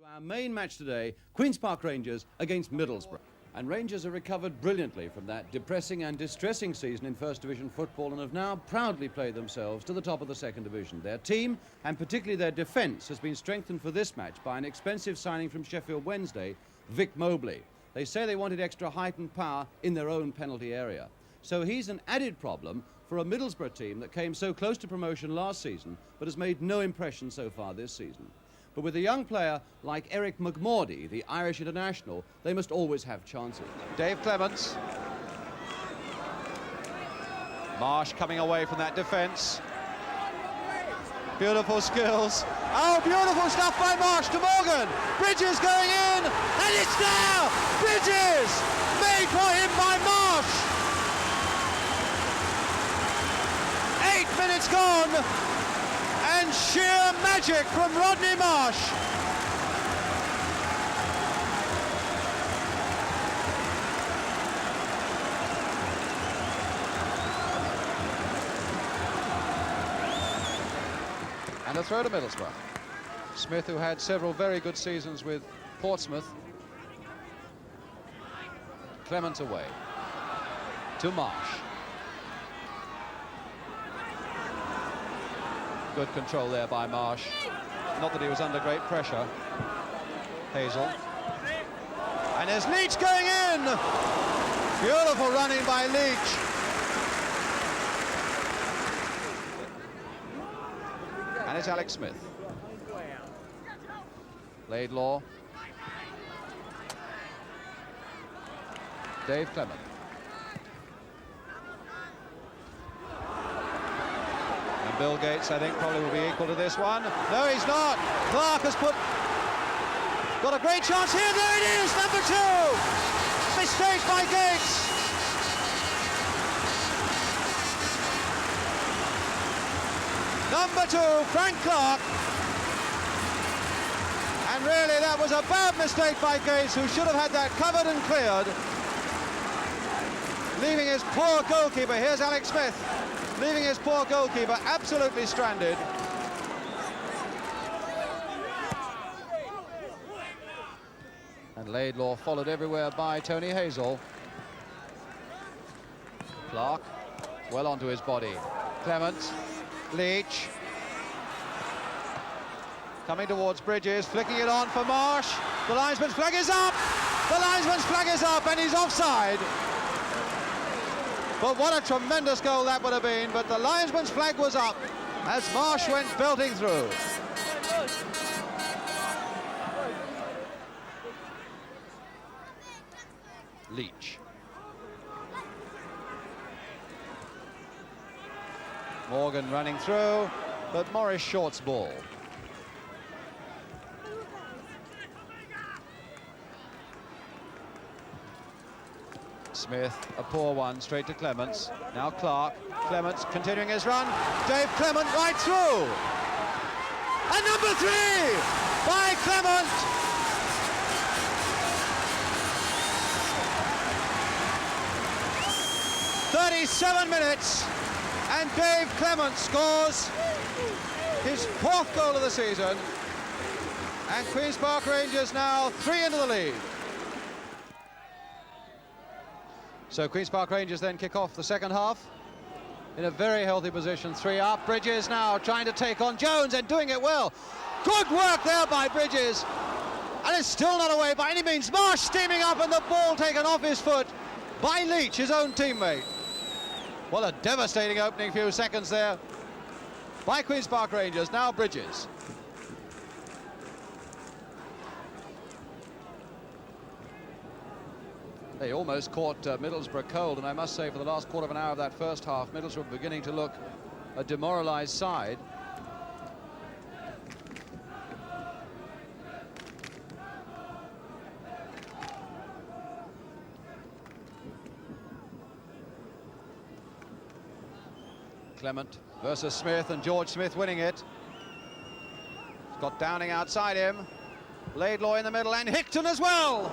Our main match today, Queen's Park Rangers against Middlesbrough. And Rangers have recovered brilliantly from that depressing and distressing season in First Division football and have now proudly played themselves to the top of the Second Division. Their team, and particularly their defence, has been strengthened for this match by an expensive signing from Sheffield Wednesday, Vic Mobley. They say they wanted extra height and power in their own penalty area. So he's an added problem for a Middlesbrough team that came so close to promotion last season but has made no impression so far this season. But with a young player like Eric McMordy, the Irish international, they must always have chances. Dave Clements. Marsh coming away from that defence. Beautiful skills. Oh, beautiful stuff by Marsh to Morgan. Bridges going in, and it's there! Bridges! Made for him by Marsh! 8 minutes gone. And sheer magic from Rodney Marsh. And a throw to Middlesbrough. Smith, who had several very good seasons with Portsmouth. Clement away to Marsh. Good control there by Marsh. Not that he was under great pressure. Hazel. And there's Leach going in! Beautiful running by Leach. And it's Alex Smith. Laidlaw. Dave Clement. Bill Gates, I think, probably will be equal to this one. No, he's not. Clark has got a great chance here. There it is, number 2. Mistake by Gates. Number 2, Frank Clark. And really, that was a bad mistake by Gates, who should have had that covered and cleared. Leaving his poor goalkeeper. Here's Alex Smith. Leaving his poor goalkeeper absolutely stranded. And Laidlaw followed everywhere by Tony Hazel. Clark, well onto his body. Clement, Leach. Coming towards Bridges, flicking it on for Marsh. The linesman's flag is up! The linesman's flag is up and he's offside. But what a tremendous goal that would have been, but the linesman's flag was up as Marsh went belting through. Leach. Morgan running through, but Morris shorts ball. Smith, a poor one, straight to Clements. Now Clark. Clements continuing his run. Dave Clement right through. And number 3 by Clement. "37 minutes, and Dave Clement scores his 4th goal of the season. And Queen's Park Rangers now 3 into the lead. So Queen's Park Rangers then kick off the second half in a very healthy position, 3 up. Bridges now trying to take on Jones and doing it well. Good work there by Bridges. And it's still not away by any means. Marsh steaming up and the ball taken off his foot by Leach, his own teammate. What a devastating opening few seconds there by Queen's Park Rangers. Now Bridges. They almost caught Middlesbrough cold, and I must say for the last quarter of an hour of that first half, Middlesbrough were beginning to look a demoralised side. Clement versus Smith, and George Smith winning it. He's got Downing outside him. Laidlaw in the middle, and Hickton as well.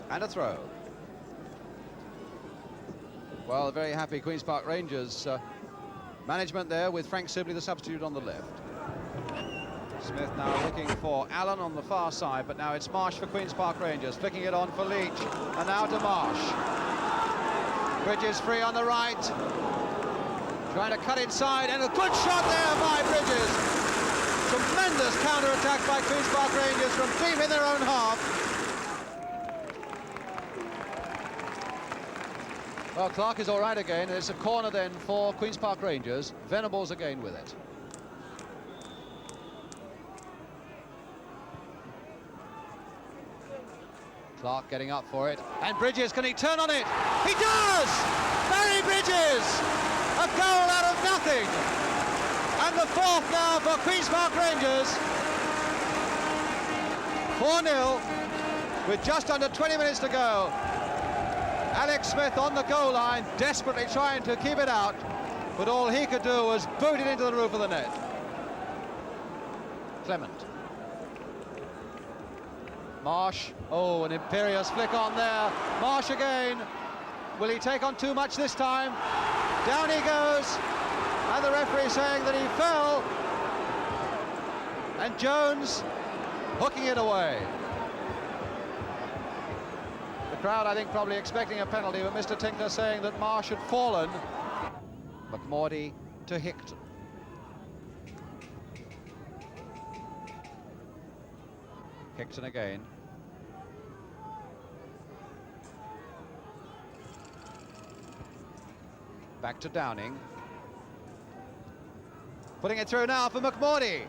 And a throw. Well, very happy Queen's Park Rangers Management there with Frank Sibley, the substitute, on the left. Smith now looking for Allen on the far side, but now it's Marsh for Queen's Park Rangers, flicking it on for Leach, and now to Marsh. Bridges free on the right, trying to cut inside, and a good shot there by Bridges. Tremendous counter-attack by Queen's Park Rangers from deep in their own half. Well, Clark is all right again, and it's a corner then for Queen's Park Rangers. Venables again with it. Clark getting up for it, and Bridges, can he turn on it? He does! Barry Bridges! A goal out of nothing! And the fourth now for Queen's Park Rangers. 4-0 with just under 20 minutes to go. Alex Smith on the goal line, desperately trying to keep it out, but all he could do was boot it into the roof of the net. Clement. Marsh, oh, an imperious flick on there. Marsh again. Will he take on too much this time? Down he goes, and the referee saying that he fell. And Jones hooking it away. The crowd, I think, probably expecting a penalty, but Mr. Tinkler saying that Marsh had fallen. McMordy to Hickton. Hickton again. Back to Downing. Putting it through now for McMordy.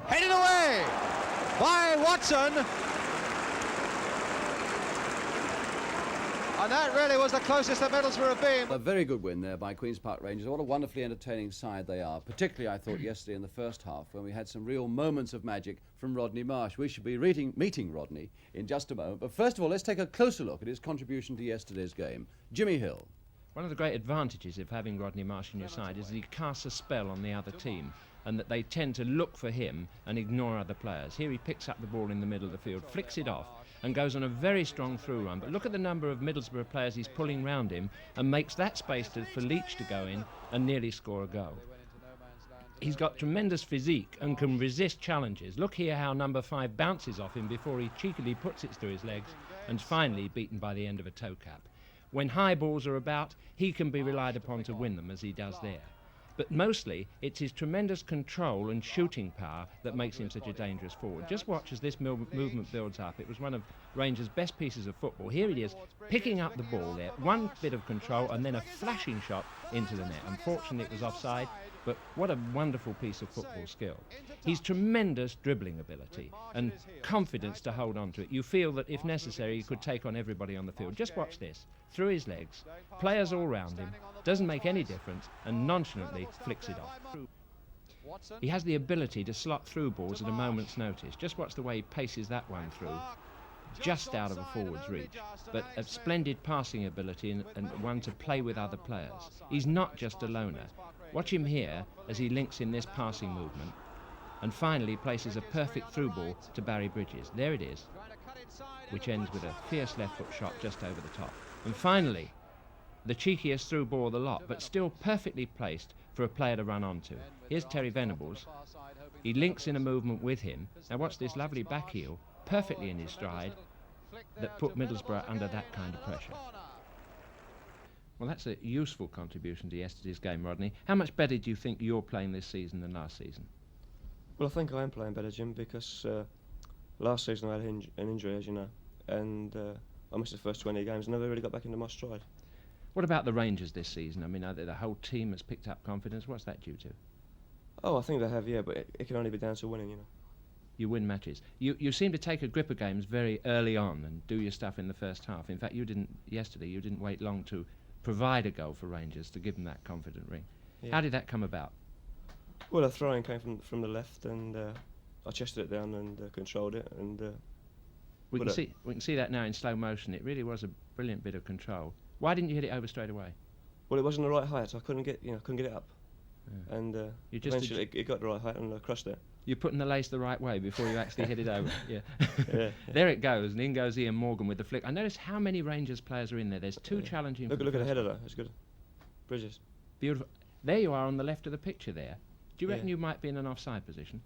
Headed away by Watson. And that really was the closest that Middlesbrough have been. A very good win there by Queen's Park Rangers. What a wonderfully entertaining side they are. Particularly, I thought, yesterday in the first half, when we had some real moments of magic from Rodney Marsh. We should be meeting Rodney in just a moment. But first of all, let's take a closer look at his contribution to yesterday's game. Jimmy Hill. One of the great advantages of having Rodney Marsh on your side is that he casts a spell on the other team, and that they tend to look for him and ignore other players. Here he picks up the ball in the middle of the field, flicks it off, and goes on a very strong through run. But look at the number of Middlesbrough players he's pulling round him, and makes that space for Leach to go in and nearly score a goal. He's got tremendous physique and can resist challenges. Look here how number 5 bounces off him before he cheekily puts it through his legs, and finally beaten by the end of a toe cap. When high balls are about, he can be relied upon to win them, as he does there. But mostly, it's his tremendous control and shooting power that makes him such a dangerous forward. Just watch as this movement builds up. It was one of Rangers' best pieces of football. Here it is, picking up the ball there. One bit of control and then a flashing shot into the net. Unfortunately, it was offside, but what a wonderful piece of football skill. He's tremendous dribbling ability and confidence to hold on to it. You feel that if necessary, he could take on everybody on the field. Just watch this. Through his legs, players all round him, doesn't make any difference, and nonchalantly flicks it off. He has the ability to slot through balls at a moment's notice. Just watch the way he paces that one through, just out of a forward's reach. But a splendid passing ability and one to play with other players. He's not just a loner. Watch him here as he links in this passing movement, and finally places a perfect through ball to Barry Bridges. There it is, which ends with a fierce left foot shot just over the top. And finally, the cheekiest through ball of the lot, but still perfectly placed for a player to run onto. Here's Terry Venables. He links in a movement with him. Now watch this lovely back heel, perfectly in his stride, that put Middlesbrough under that kind of pressure. Well, that's a useful contribution to yesterday's game, Rodney. How much better do you think you're playing this season than last season? Well, I think I am playing better, Jim, because last season I had an injury, as you know, and I missed the first 20 games and never really got back into my stride. What about the Rangers this season? I mean, the whole team has picked up confidence. What's that due to? Oh, I think they have, yeah, but it can only be down to winning, you know. You win matches. You seem to take a grip of games very early on and do your stuff in the first half. In fact, you didn't wait long to provide a goal for Rangers to give them that confident ring. Yeah. How did that come about? Well, a throw-in came from the left, and I chested it down and controlled it, and we can see that now in slow motion. It really was a brilliant bit of control. Why didn't you hit it over straight away? Well, it wasn't the right height, so I couldn't get it up. Yeah. And eventually it got the right height and I crushed it. You're putting the lace the right way before you actually hit it over. Yeah. Yeah. There it goes, and in goes Ian Morgan with the flick. I noticed how many Rangers players are in there. There's two challenging. Look at the header though. It's good. Bridges. Beautiful. There you are on the left of the picture there. Do you reckon Yeah. you might be in an offside position?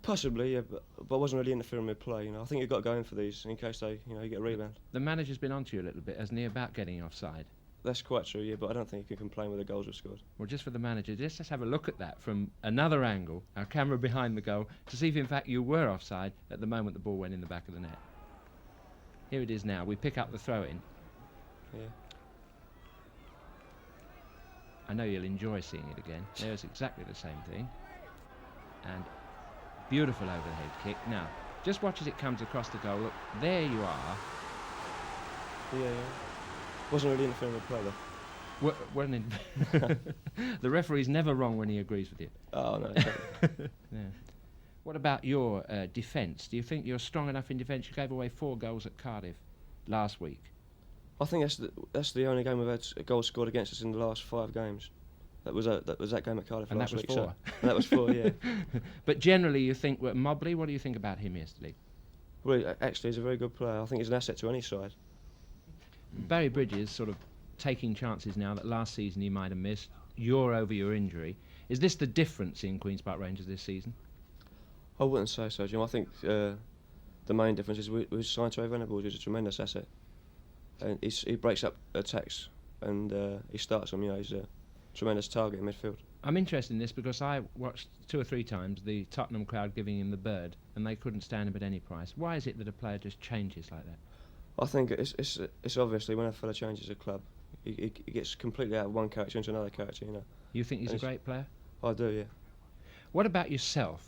Possibly, yeah, but I wasn't really interfering with play. You know, I think you've got to go in for these in case they, you get a rebound. The manager's been onto you a little bit, hasn't he, about getting offside? That's quite true, yeah, but I don't think you can complain with the goals we've scored. Well, just for the manager, let's just have a look at that from another angle, our camera behind the goal, to see if in fact you were offside at the moment the ball went in the back of the net. Here it is now. We pick up the throw-in. Yeah. I know you'll enjoy seeing it again. There's exactly the same thing. And beautiful overhead kick. Now, just watch as it comes across the goal. Look, there you are. Yeah. Wasn't really interfering with play though. The referee's never wrong when he agrees with you. Oh no. Exactly. Yeah. What about your defence? Do you think you're strong enough in defence? You gave away 4 goals at Cardiff last week. I think that's the only game we've had a goal scored against us in the last 5 games. That was that game at Cardiff And last that was week. 4. And that was 4, yeah. But generally, you think Mobley. What do you think about him yesterday? Well, actually, he's a very good player. I think he's an asset to any side. Barry Bridges sort of taking chances now that last season he might have missed. You're over your injury. Is this the difference in Queen's Park Rangers this season? I wouldn't say so, Jim. I think the main difference is we signed Trey Venables, who's a tremendous asset. And he breaks up attacks and he starts them. He's a tremendous target in midfield. I'm interested in this because I watched 2 or 3 times the Tottenham crowd giving him the bird, and they couldn't stand him at any price. Why is it that a player just changes like that? I think it's obviously when a fella changes a club, he gets completely out of one character into another character. You think he's a great player? I do, yeah. What about yourself?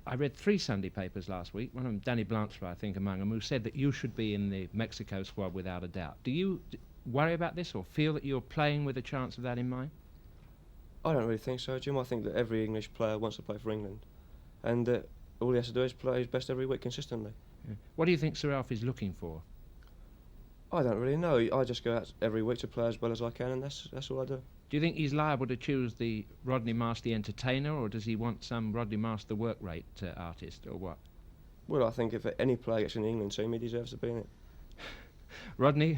I read 3 Sunday papers last week, one of them Danny Blanchard, I think, among them, who said that you should be in the Mexico squad without a doubt. Do you worry about this or feel that you're playing with a chance of that in mind? I don't really think so, Jim. I think that every English player wants to play for England, and all he has to do is play his best every week consistently. Yeah. What do you think Sir Alf is looking for? I don't really know. I just go out every week to play as well as I can, and that's all I do. Do you think he's liable to choose the Rodney Marsh the entertainer, or does he want some Rodney Marsh the work rate artist, or what? Well, I think if any player gets in the England team, he deserves to be in it. Rodney,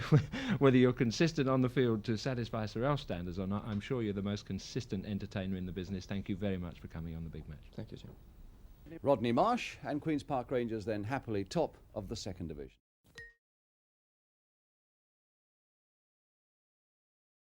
whether you're consistent on the field to satisfy Sir Alf standards or not, I'm sure you're the most consistent entertainer in the business. Thank you very much for coming on The Big Match. Thank you, Jim. Rodney Marsh and Queen's Park Rangers then happily top of the 2nd Division.